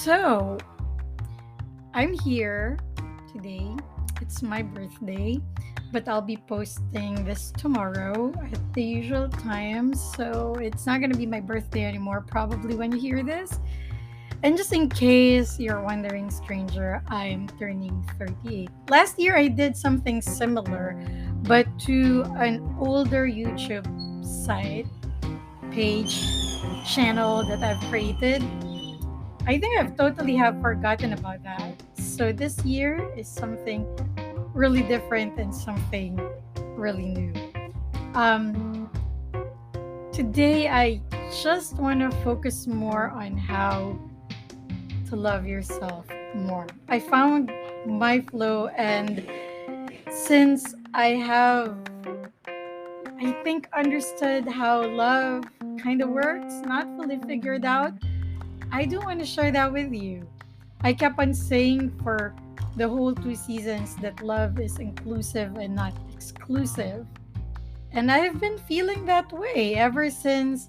So, I'm here today. It's my birthday, but I'll be posting this tomorrow at the usual time. So, it's not going to be my birthday anymore, probably when you hear this. And just in case you're wondering, stranger, I'm turning 38. Last year, I did something similar, but to an older YouTube site, page, channel that I've created. I think I've totally have forgotten about that. So this year is something really different and something really new. Um, Today I just want to focus more on how to love yourself more. I found my flow, and since I think understood how love kind of works, not fully figured out, I do want to share that with you. I kept on saying for the whole 2 seasons that love is inclusive and not exclusive. And I've been feeling that way ever since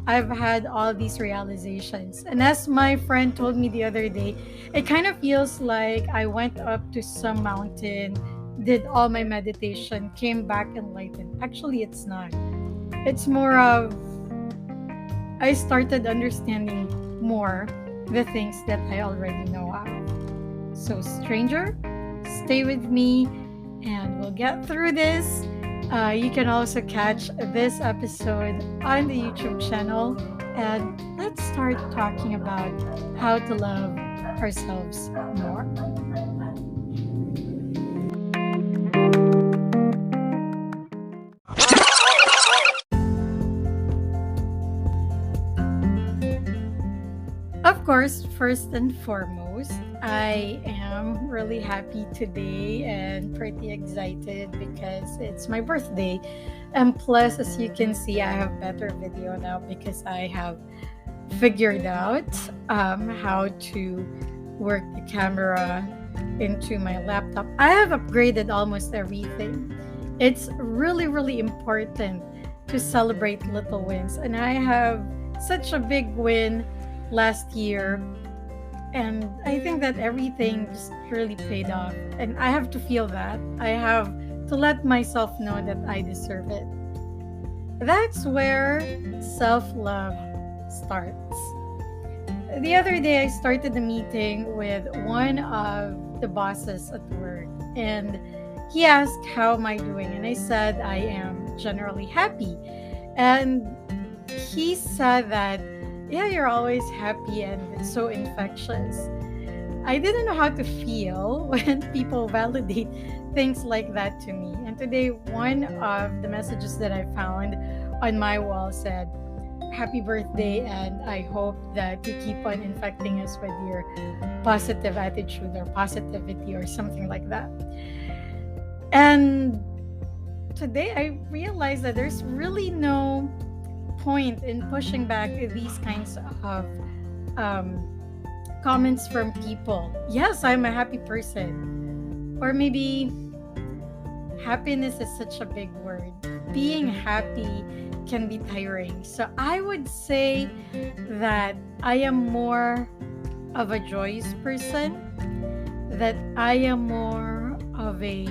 I've had all these realizations. And as my friend told me the other day, it kind of feels like I went up to some mountain, did all my meditation, came back enlightened. Actually, it's not. It's more of I started understanding more the things that I already know of. So, stranger, stay with me and we'll get through this. You can also catch this episode on the YouTube channel. And let's start talking about how to love ourselves more. Of course, first and foremost, I am really happy today and pretty excited because it's my birthday. And plus, as you can see, I have better video now because I have figured out how to work the camera into my laptop. I have upgraded almost everything. It's really, really important to celebrate little wins. And I have such a big win last year, and I think that everything just really paid off, and I have to feel that. I have to let myself know that I deserve it. That's where self-love starts. The other day I started the meeting with one of the bosses at work, and he asked how am I doing, and I said I am generally happy. And he said that, yeah, you're always happy and it's so infectious. I didn't know how to feel when people validate things like that to me. And today, one of the messages that I found on my wall said, happy birthday, and I hope that you keep on infecting us with your positive attitude or positivity or something like that. And today I realized that there's really no point in pushing back these kinds of um, comments from people. Yes, I'm a happy person. Or maybe happiness is such a big word. Being happy can be tiring. So I would say that I am more of a joyous person, that I am more of a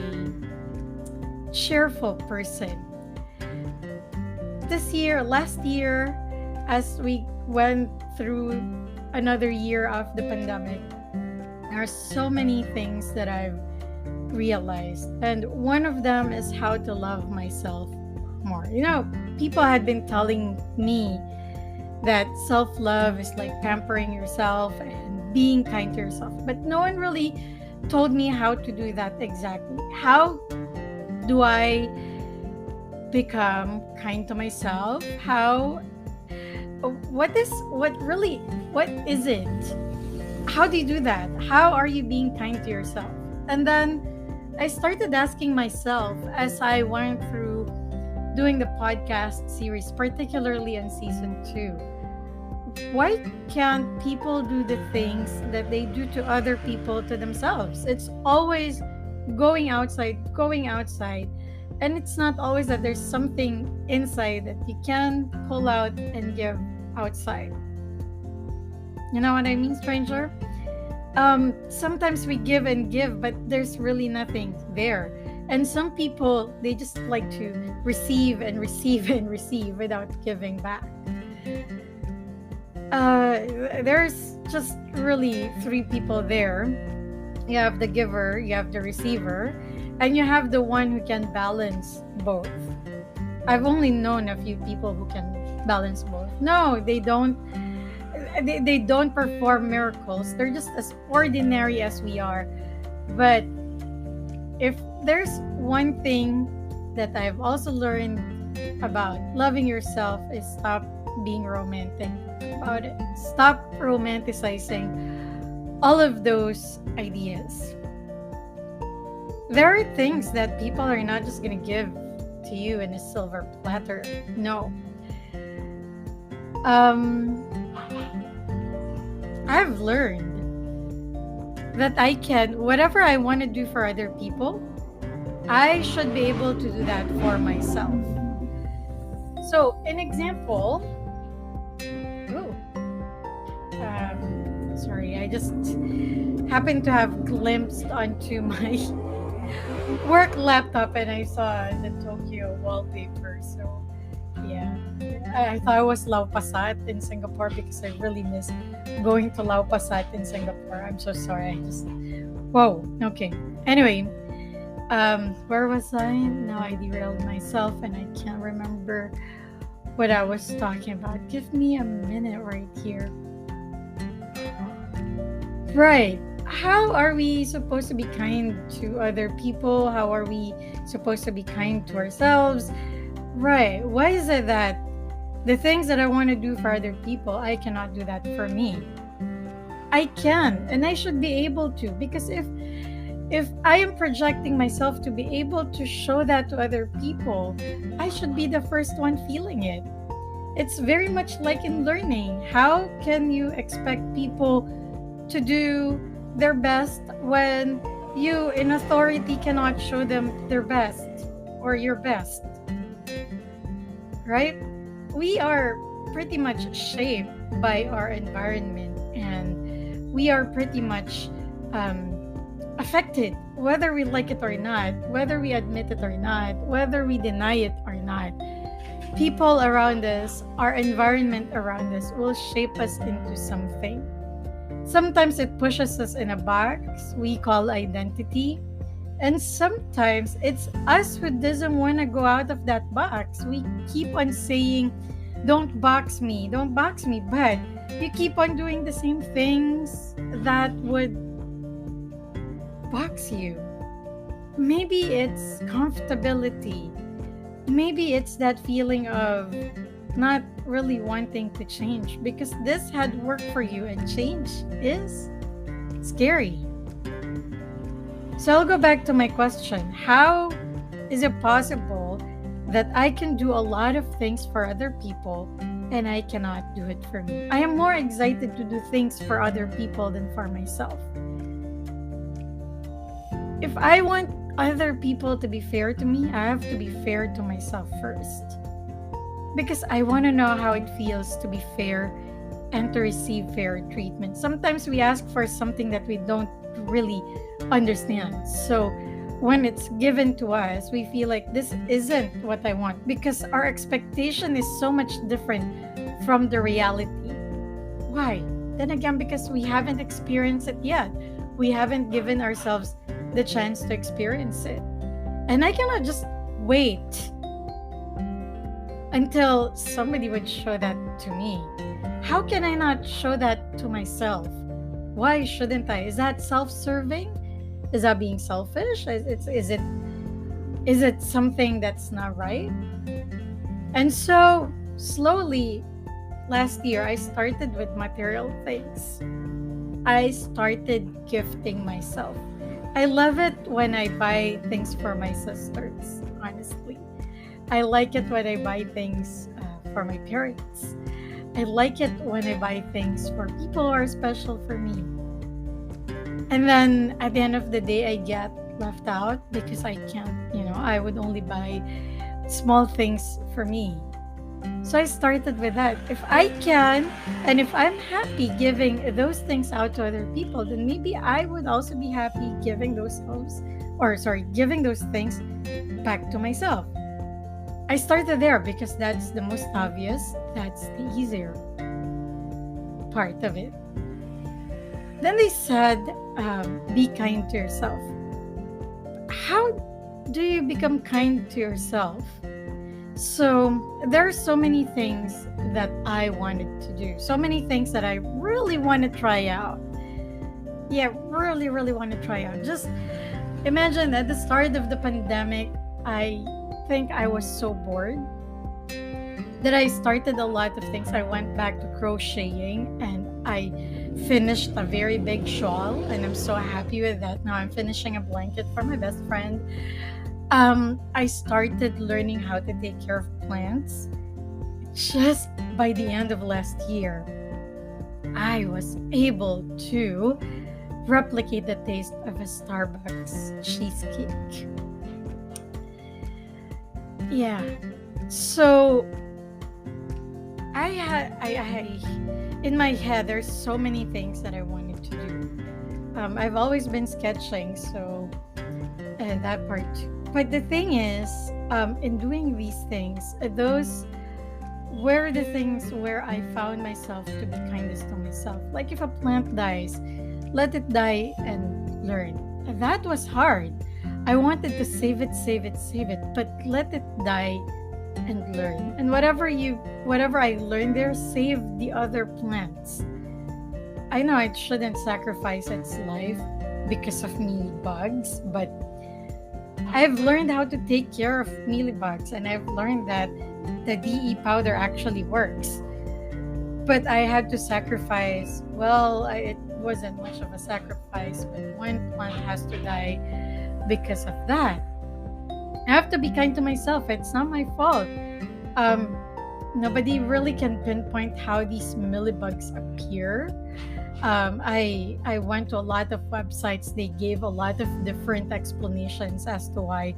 cheerful person. Last year, as we went through another year of the pandemic, there are so many things that I've realized. And one of them is how to love myself more. People had been telling me that self love is like pampering yourself and being kind to yourself, but no one really told me how to do that exactly. How do I become kind to myself? What is it? How do you do that? How are you being kind to yourself? And then I started asking myself as I went through doing the podcast series, particularly in season 2, why can't people do the things that they do to other people to themselves? It's always going outside, and it's not always that there's something inside that you can pull out and give outside. You know what I mean, stranger? Sometimes we give and give, but there's really nothing there. And some people, they just like to receive and receive and receive without giving back. uh there's just really three people there. You have the giver, you have the receiver, and you have the one who can balance both. I've only known a few people who can balance both. No, they don't perform miracles. They're just as ordinary as we are. But if there's one thing that I've also learned about loving yourself, is stop being romantic about it. Stop romanticizing all of those ideas. There are things that people are not just going to give to you in a silver platter. No. I've learned that I can, whatever I want to do for other people, I should be able to do that for myself. So, an example. Oh, sorry, I just happened to have glimpsed onto my work laptop and I saw the Tokyo wallpaper. So, yeah, I thought it was Lau Pasat in Singapore because I really miss going to Lau Pasat in Singapore. I'm so sorry. I just, whoa, okay. Anyway, where was I? Now I derailed myself and I can't remember what I was talking about. Give me a minute right here. Right. How are we supposed to be kind to other people? How are we supposed to be kind to ourselves? Right. Why is it that the things that I want to do for other people, I cannot do that for me? I can, and I should be able to, because if I am projecting myself to be able to show that to other people, I should be the first one feeling it. It's very much like in learning. How can you expect people to do their best when you in authority cannot show them their best or your best? Right? We are pretty much shaped by our environment, and we are pretty much affected, whether we like it or not, whether we admit it or not, whether we deny it or not. People around us, our environment around us, will shape us into something. Sometimes it pushes us in a box we call identity, and sometimes it's us who doesn't want to go out of that box. We keep on saying, don't box me, but you keep on doing the same things that would box you. Maybe it's comfortability. Maybe it's that feeling of not really wanting to change because this had worked for you and change is scary. So I'll go back to my question. How is it possible that I can do a lot of things for other people and I cannot do it for me? I am more excited to do things for other people than for myself. If I want other people to be fair to me, I have to be fair to myself first. Because I want to know how it feels to be fair and to receive fair treatment. Sometimes we ask for something that we don't really understand. So when it's given to us, we feel like this isn't what I want because our expectation is so much different from the reality. Why? Then again, because we haven't experienced it yet. We haven't given ourselves the chance to experience it. And I cannot just wait until somebody would show that to me. How can I not show that to myself? Why shouldn't I? Is that self-serving? Is that being selfish? Is it something that's not right? And so slowly last year I started with material things. I started gifting myself. I love it when I buy things for my sisters, honestly. I like it when I buy things for my parents. I like it when I buy things for people who are special for me. And then at the end of the day, I get left out because I can't, I would only buy small things for me. So I started with that. If I can, and if I'm happy giving those things out to other people, then maybe I would also be happy giving giving those things back to myself. I started there because that's the most obvious, that's the easier part of it. Then they said, be kind to yourself. How do you become kind to yourself? So there are so many things that I wanted to do, so many things that I really want to try out. Yeah, really, really want to try out. Just imagine at the start of the pandemic, I think I was so bored that I started a lot of things. I went back to crocheting and I finished a very big shawl, and I'm so happy with that. Now I'm finishing a blanket for my best friend. I started learning how to take care of plants. Just by the end of last year, I was able to replicate the taste of a Starbucks cheesecake. Yeah. So I in my head, there's so many things that I wanted to do. I've always been sketching, so that part too. But the thing is, in doing these things, those were the things where I found myself to be kindest to myself. Like if a plant dies, let it die and learn. That was hard. I wanted to save it, but let it die and learn. And whatever I learned there, save the other plants. I know I shouldn't sacrifice its life because of mealybugs, but I've learned how to take care of mealybugs, and I've learned that the DE powder actually works. But I had to sacrifice, it wasn't much of a sacrifice, but one plant has to die because of that. I have to be kind to myself. It's not my fault. Nobody really can pinpoint how these mealybugs appear. I went to a lot of websites. They gave a lot of different explanations as to why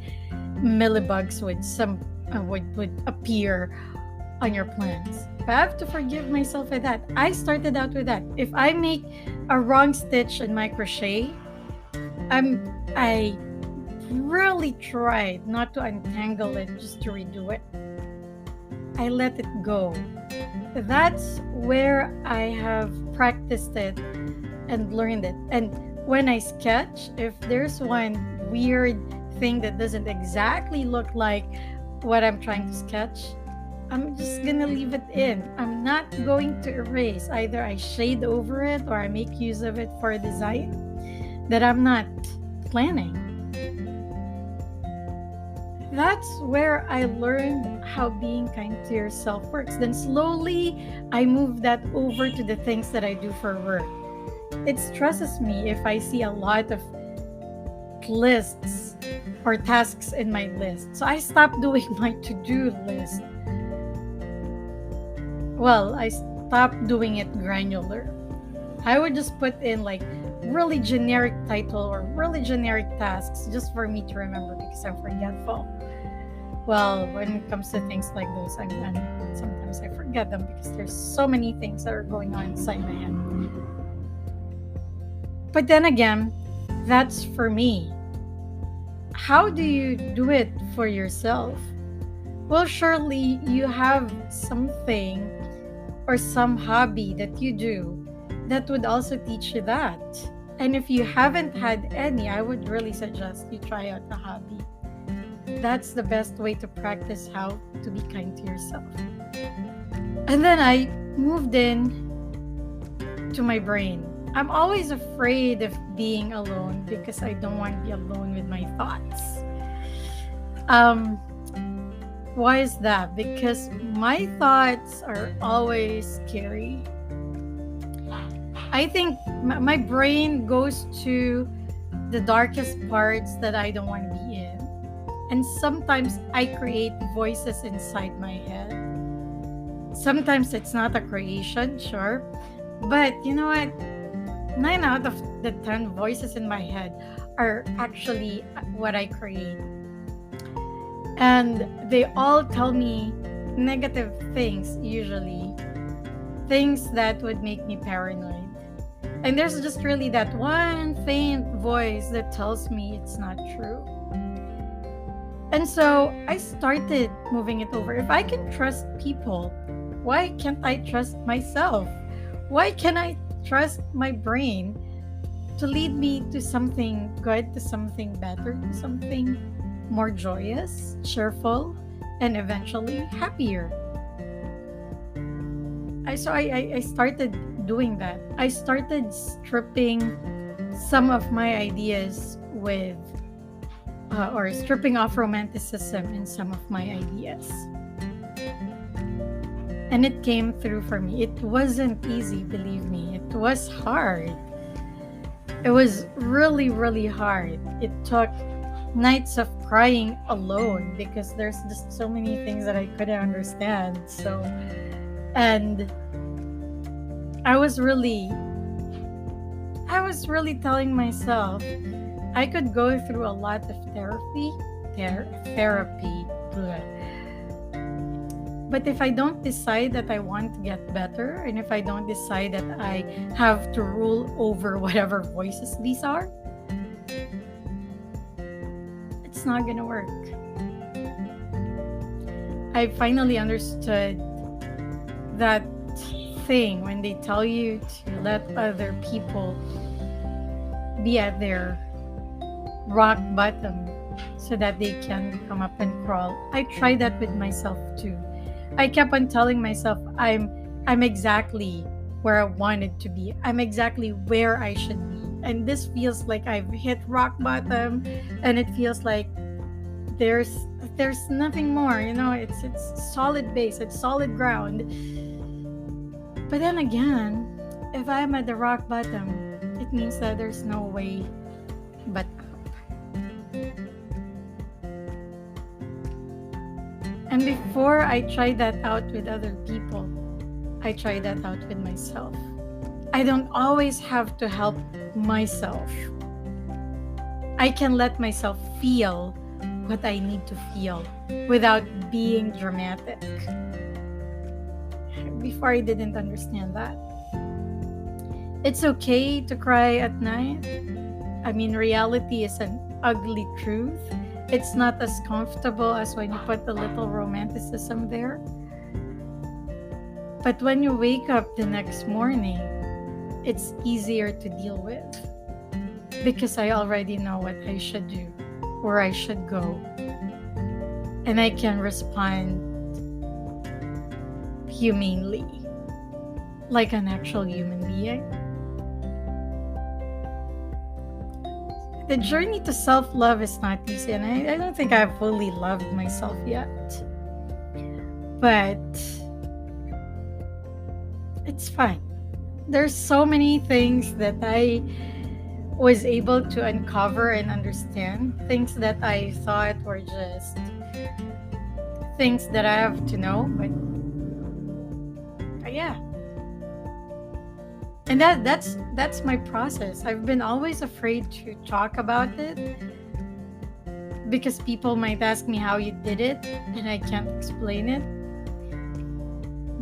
mealybugs would appear on your plants. But I have to forgive myself for that. I started out with that. If I make a wrong stitch in my crochet, I really tried not to untangle it, just to redo it. I let it go. That's where I have practiced it and learned it. And when I sketch, if there's one weird thing that doesn't exactly look like what I'm trying to sketch, I'm just gonna leave it in. I'm not going to erase. Either I shade over it or I make use of it for a design that I'm not planning. That's where I learned how being kind to yourself works. Then slowly I move that over to the things that I do for work. It stresses me if I see a lot of lists or tasks in my list. So I stopped doing my to-do list. I stopped doing it granular. I would just put in like really generic title or really generic tasks just for me to remember because I'm forgetful. When it comes to things like those, sometimes I forget them because there's so many things that are going on inside my head. But then again, that's for me. How do you do it for yourself? Well, surely you have something or some hobby that you do that would also teach you that. And if you haven't had any, I would really suggest you try out a hobby. That's the best way to practice how to be kind to yourself. And then I moved in to my brain. I'm always afraid of being alone because I don't want to be alone with my thoughts. Why is that? Because my thoughts are always scary. I think my brain goes to the darkest parts that I don't want to be in. And sometimes I create voices inside my head. Sometimes it's not a creation, sure. But you know what? 9 out of the 10 voices in my head are actually what I create. And they all tell me negative things, usually things that would make me paranoid. And there's just really that one faint voice that tells me it's not true. And so I started moving it over. If I can trust people, why can't I trust myself? Why can't I trust my brain to lead me to something good, to something better, to something more joyous, cheerful, and eventually happier? I started doing that. I started stripping some of my ideas with, or stripping off romanticism in some of my ideas. And it came through for me. It wasn't easy, believe me. It was hard. It was really, really hard. It took nights of crying alone because there's just so many things that I couldn't understand. So, and I was really telling myself I could go through a lot of therapy. But if I don't decide that I want to get better, and if I don't decide that I have to rule over whatever voices these are, it's not gonna work. I finally understood that thing when they tell you to let other people be at their rock bottom so that they can come up and crawl. I tried that with myself too. I kept on telling myself I'm exactly where I wanted to be. I'm exactly where I should be. And this feels like I've hit rock bottom, and it feels like there's nothing more, it's solid base, it's solid ground. But then again, if I'm at the rock bottom, it means that there's no way but up. And before I tried that out with other people, I tried that out with myself. I don't always have to help myself. I can let myself feel what I need to feel without being dramatic. Before, I didn't understand that. It's okay to cry at night. I mean, reality is an ugly truth. It's not as comfortable as when you put a little romanticism there. But when you wake up the next morning, it's easier to deal with because I already know what I should do, where I should go, and I can respond humanely, like an actual human being. The journey to self-love is not easy, and I don't think I've fully loved myself yet. But it's fine. There's so many things that I was able to uncover and understand. Things that I thought were just things that I have to know, but yeah. And that's my process. I've been always afraid to talk about it because people might ask me how you did it and I can't explain it.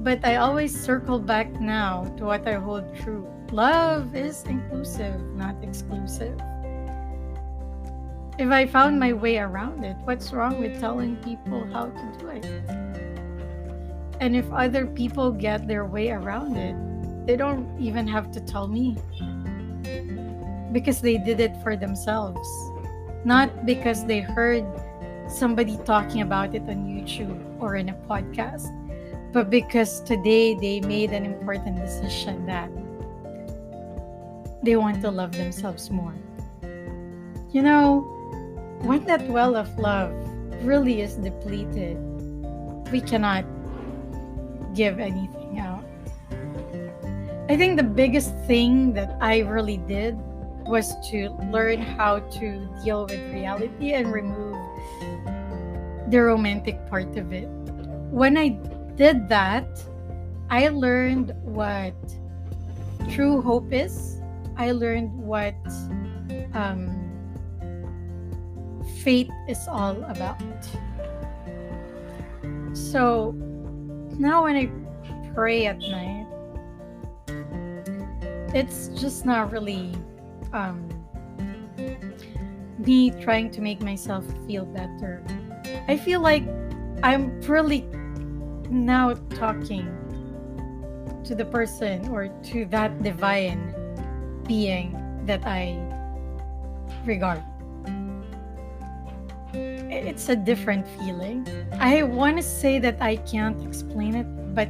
But I always circle back now to what I hold true. Love is inclusive, not exclusive. If I found my way around it, what's wrong with telling people how to do it? And if other people get their way around it, they don't even have to tell me because they did it for themselves, not because they heard somebody talking about it on YouTube or in a podcast, but because today they made an important decision that they want to love themselves more. When that well of love really is depleted, we cannot give anything out. I think the biggest thing that I really did was to learn how to deal with reality and remove the romantic part of it. When I did that, I learned what true hope is. I learned what faith is all about. So Now, when I pray at night, it's just not really um, me trying to make myself feel better. I feel like I'm really now talking to the person or to that divine being that I regard. It's a different feeling. I want to say that I can't explain it, but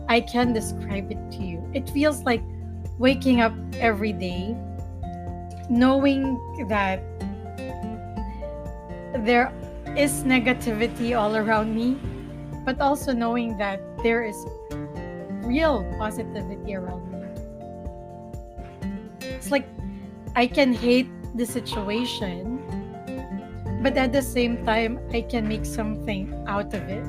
I can describe it to you. It feels like waking up every day knowing that there is negativity all around me, but also knowing that there is real positivity around me. It's like I can hate the situation, but at the same time, I can make something out of it.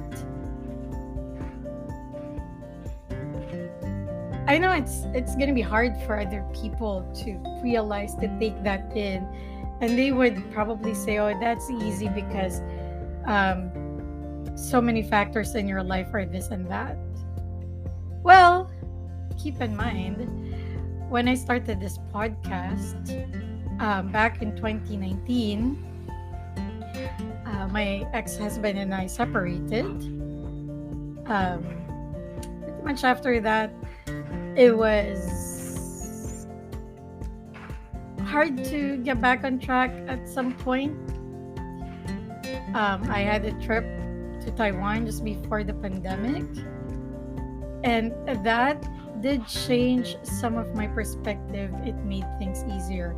I know it's gonna be hard for other people to realize to take that in, and they would probably say, "Oh, that's easy because um, so many factors in your life are this and that." Well, keep in mind when I started this podcast back in 2019, my ex-husband and I separated. Pretty much after that, it was hard to get back on track at some point. I had a trip to Taiwan just before the pandemic, and that did change some of my perspective. It made things easier.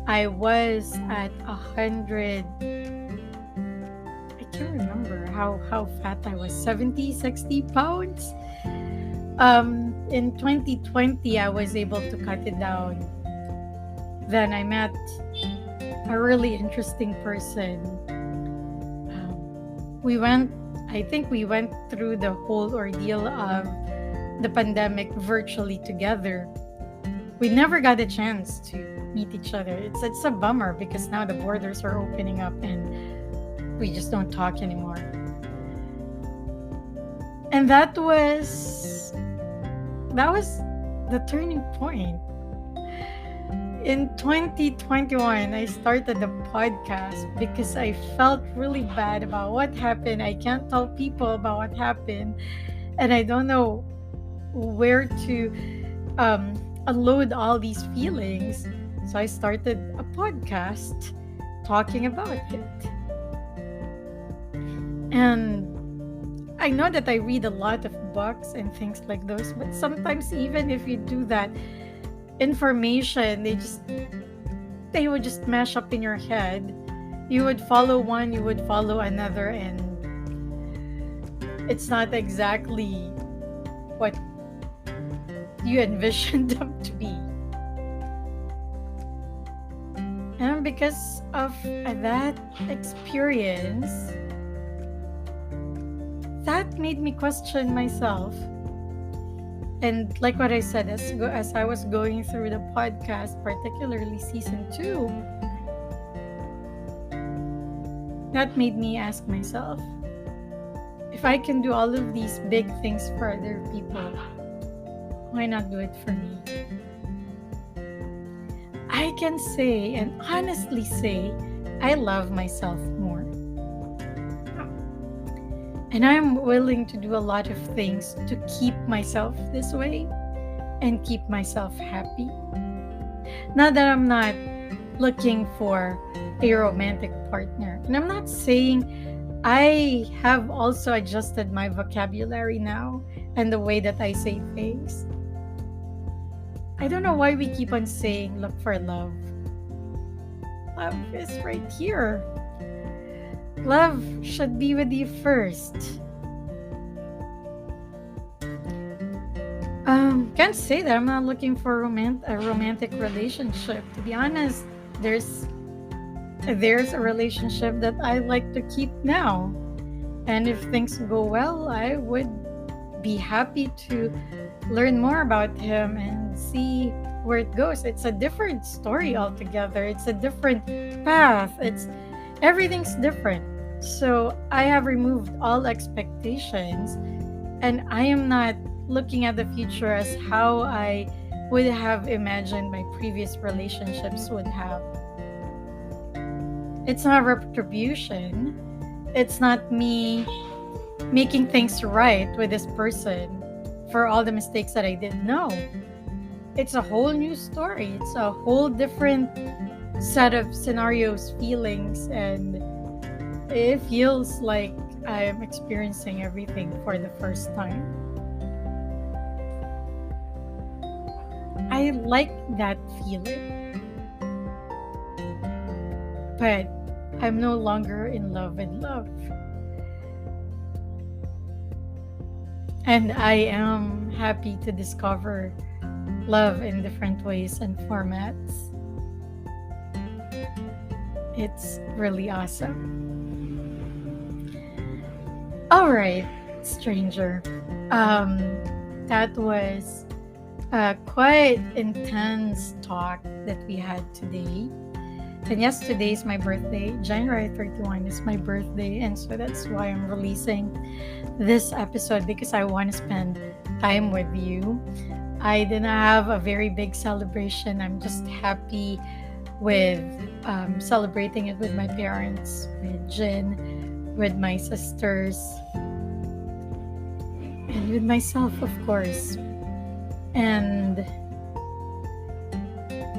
I was at 100. I can't remember how fat I was. 70, 60 pounds. In 2020, I was able to cut it down. Then I met a really interesting person. I think we went through the whole ordeal of the pandemic virtually together. We never got a chance to meet each other. It's a bummer because now the borders are opening up and we just don't talk anymore. And that was the turning point. In 2021, I started the podcast because I felt really bad about what happened. I can't tell people about what happened, and I don't know where to unload all these feelings. So I started a podcast talking about it. And I know that I read a lot of books and things like those, but sometimes even if you do that, information they would just mash up in your head. You would follow one, you would follow another, and it's not exactly what you envisioned them to be. And because of that experience, that made me question myself. And like what I said, as I was going through the podcast, particularly season 2, that made me ask myself, if I can do all of these big things for other people, why not do it for me? I can say and honestly say I love myself more. And I'm willing to do a lot of things to keep myself this way and keep myself happy. Not that I'm not looking for a romantic partner. And I'm not saying I have also adjusted my vocabulary now and the way that I say things. I don't know why we keep on saying look for love. Love is right here. Love should be with you first. Can't say that I'm not looking for a romantic relationship. To be honest, there's a relationship that I like to keep now. And if things go well, I would be happy to learn more about him and see where it goes. It's a different story altogether. It's a different path. Everything's different. So I have removed all expectations And I am not looking at the future as how I would have imagined my previous relationships would have. It's not retribution. It's not me making things right with this person for all the mistakes that I did. No, it's a whole new story. It's a whole different set of scenarios, feelings, and it feels like I am experiencing everything for the first time. I like that feeling, but I'm no longer in love with love. And I am happy to discover love in different ways and formats. It's really awesome. All right, stranger. That was a quite intense talk that we had today. And yesterday is my birthday. January 31 is my birthday. And so that's why I'm releasing this episode, because I want to spend time with you. I didn't have a very big celebration. I'm just happy with celebrating it with my parents, with Jin, with my sisters, and with myself, of course. And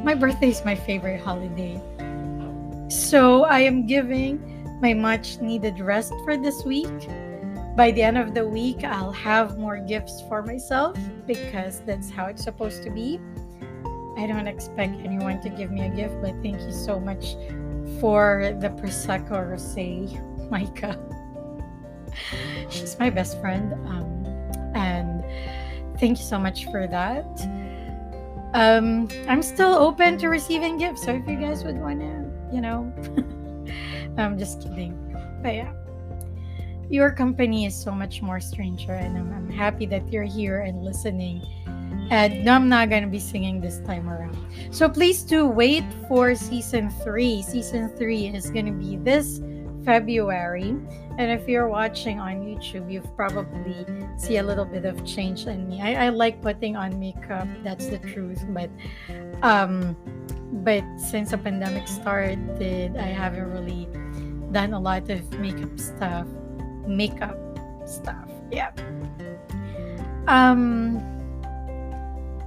my birthday is my favorite holiday. So I am giving my much needed rest for this week. By the end of the week, I'll have more gifts for myself because that's how it's supposed to be. I don't expect anyone to give me a gift, but thank you so much for the Prosecco Rosé, Micah. She's my best friend. And thank you so much for that. I'm still open to receiving gifts. So if you guys would want to, I'm just kidding. But yeah, your company is so much more, stranger, and I'm happy that you're here and listening. And no, I'm not going to be singing this time around. So please do wait for season 3. Season 3 is going to be this February. And if you're watching on YouTube, you've probably see a little bit of change in me. I like putting on makeup. That's the truth. But since the pandemic started, I haven't really done a lot of makeup stuff. Yeah.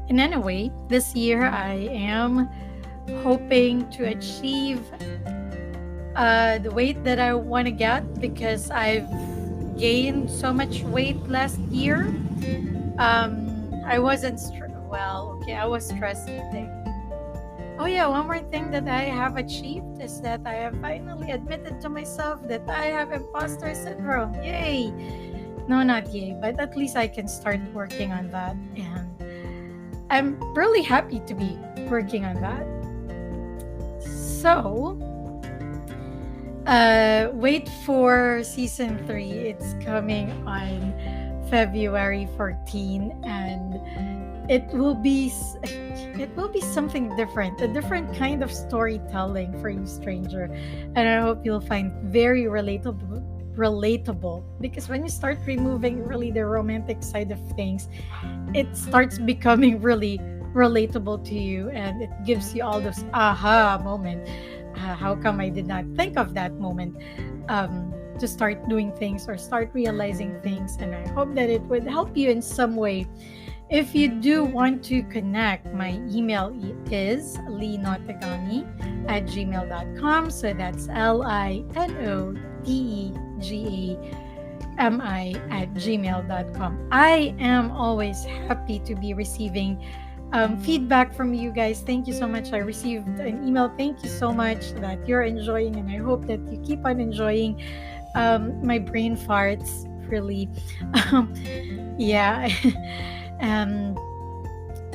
And anyway, this year I am hoping to achieve the weight that I want to get, because I've gained so much weight last year. I wasn't I was stress eating. Oh yeah, one more thing that I have achieved is that I have finally admitted to myself that I have imposter syndrome. Yay! No, not yay, but at least I can start working on that, and I'm really happy to be working on that. So, wait for season 3. It's coming on February 14, and it will be something different, a different kind of storytelling for you, stranger. And I hope you'll find very relatable, because when you start removing really the romantic side of things, it starts becoming really relatable to you, and it gives you all those aha moment. How come I did not think of that moment to start doing things or start realizing things? And I hope that it would help you in some way. If you do want to connect, my email is linotagami@gmail.com. So that's LINOTEGAMI@gmail.com. I am always happy to be receiving feedback from you guys. Thank you so much. I received an email. Thank you so much that you're enjoying, and I hope that you keep on enjoying my brain farts. Really, yeah.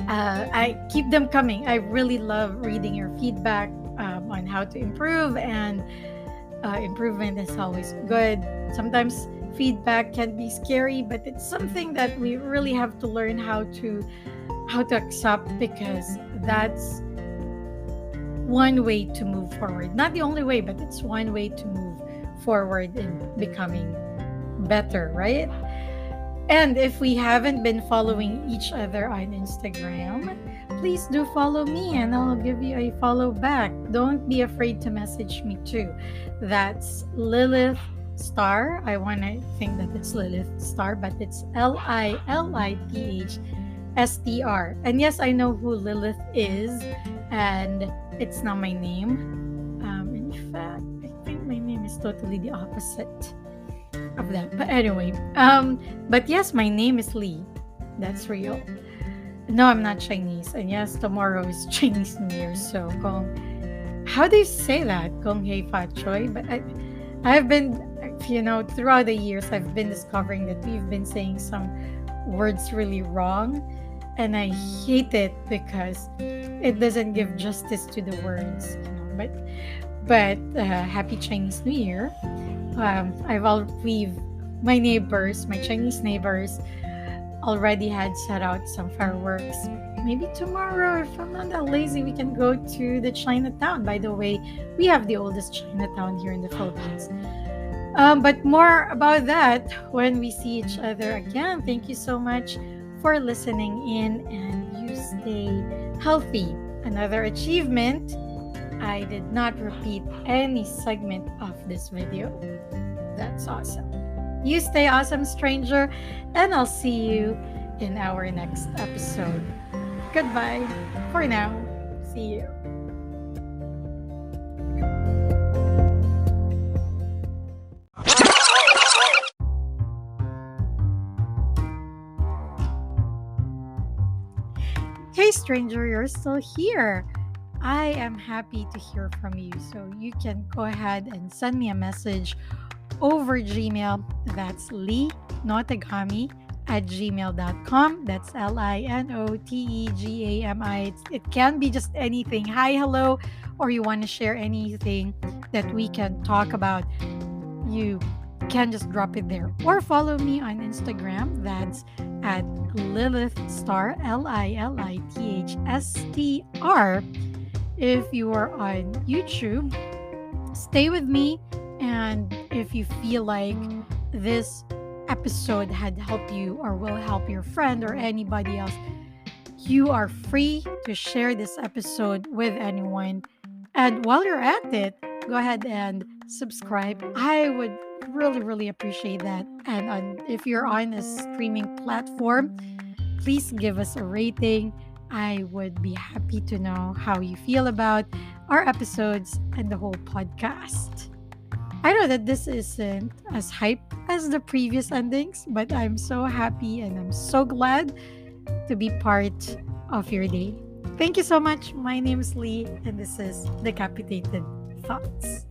I keep them coming. I really love reading your feedback on how to improve, and improvement is always good. Sometimes feedback can be scary, but it's something that we really have to learn how to accept, because that's one way to move forward. Not the only way, but it's one way to move forward in becoming better, right? And if we haven't been following each other on Instagram, please do follow me and I'll give you a follow back. Don't be afraid to message me too. That's Lilith Star. I want to think that it's Lilith Star, but it's LILITHSTR. And yes, I know who Lilith is, and it's not my name. In fact, I think my name is totally the opposite of that. But anyway, but yes, my name is Lee. That's real. No, I'm not Chinese. And yes, tomorrow is Chinese New Year. So, how do you say that? Kung hei fat choy. But I've been, throughout the years, I've been discovering that we've been saying some words really wrong. And I hate it because it doesn't give justice to the words. But happy Chinese New Year. My Chinese neighbors already had set out some fireworks. Maybe tomorrow, if I'm not that lazy, we can go to the Chinatown. By the way, we have the oldest Chinatown here in the Philippines. But more about that when we see each other again. Thank you so much for listening in, and you stay healthy. Another achievement, I did not repeat any segment of this video. That's awesome. You stay awesome, stranger, and I'll see you in our next episode. Goodbye for now. See you. Hey, stranger, you're still here. I am happy to hear from you. So you can go ahead and send me a message over Gmail. That's linotagami@gmail.com. That's LINOTEGAMI. It can be just anything. Hi, hello, or you want to share anything that we can talk about. You can just drop it there. Or follow me on Instagram. That's at Lilith Star, LILITHSTR. If you are on YouTube, stay with me. And if you feel like this episode had helped you or will help your friend or anybody else, you are free to share this episode with anyone. And while you're at it, go ahead and subscribe. I would really, really appreciate that. And if you're on a streaming platform, please give us a rating. I would be happy to know how you feel about our episodes and the whole podcast. I know that this isn't as hype as the previous endings, but I'm so happy and I'm so glad to be part of your day. Thank you so much. My name is Lee, and this is Decapitated Thoughts.